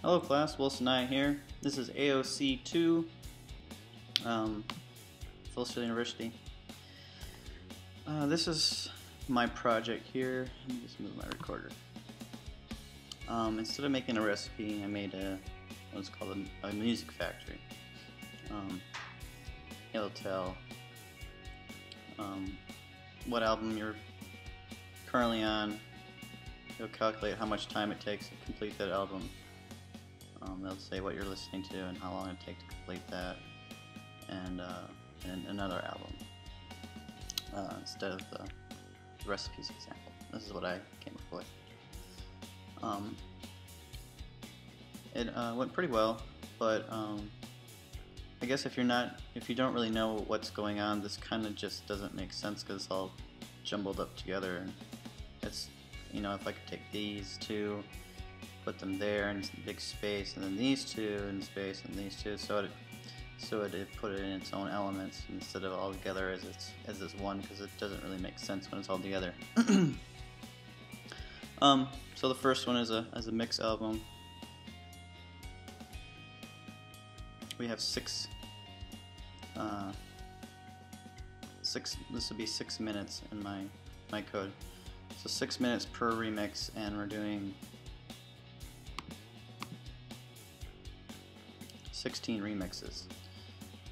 Hello class, Wilson I here. This is AOC 2, Full Sail University. This is my project here. Let me just move my recorder. Instead of making a recipe, I made what's called a music factory. It'll tell what album you're currently on. It'll calculate how much time it takes to complete that album. They'll say what you're listening to and how long it takes to complete that, and another album instead of the recipes example. This is what I came up with. It went pretty well, but I guess if you don't really know what's going on, this kind of just doesn't make sense because it's all jumbled up together. And it's, if I could take these two, put them there in big space, and then these two in space, and these two, so it put it in its own elements instead of all together as this one, because it doesn't really make sense when it's all together. So the first one is a mix album. We have six. This will be 6 minutes in my code. So 6 minutes per remix, and we're doing 16 remixes.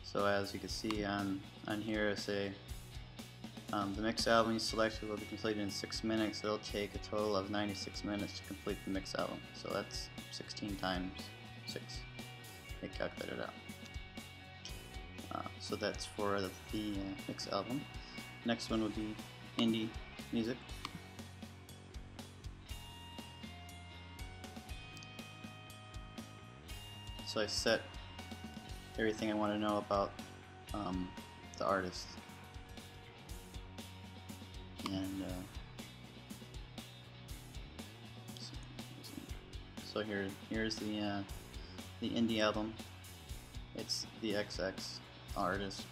So as you can see on here, I say the mix album you selected will be completed in 6 minutes. It'll take a total of 96 minutes to complete the mix album. So that's 16 times 6. They calculated it out. So that's for the mix album. Next one would be indie music. So I set everything I want to know about the artist, and so here's the indie album. It's the XX artist.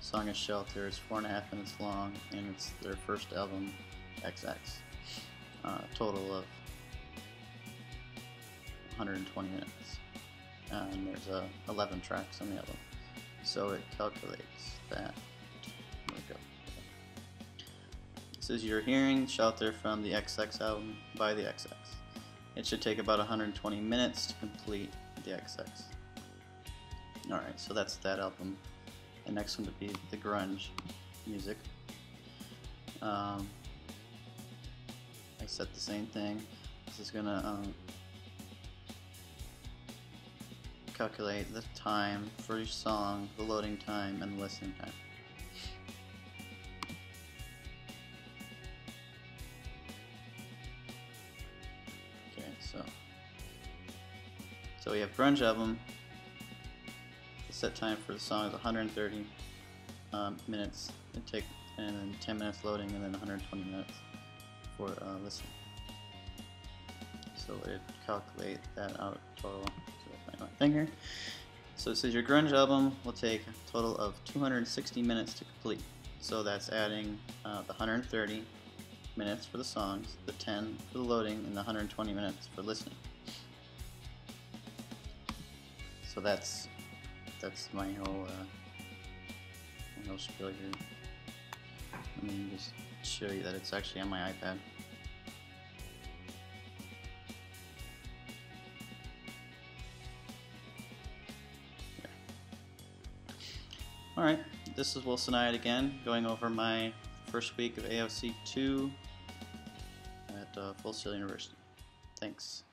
Song is Shelter. It's 4.5 minutes long, and it's their first album, XX. Total of 120 minutes. And there's 11 tracks on the album, so it calculates that. There we go. This is you're hearing Shelter from the XX album by the XX. It should take about 120 minutes to complete the XX. Alright, so that's that album. The next one would be the grunge music. I set the same thing. This is gonna calculate the time for each song, the loading time, and the listening time. Okay, so we have grunge album. The set time for the song is 130 minutes. And then 10 minutes loading, and then 120 minutes for listening. So it calculate that out total. My thing here. So it says your grunge album will take a total of 260 minutes to complete. So that's adding the 130 minutes for the songs, the 10 for the loading, and the 120 minutes for listening. So that's my whole spiel here. Let me just show you that it's actually on my iPad. Alright, this is Wilson I again, going over my first week of AOC 2 at Full Sail University. Thanks.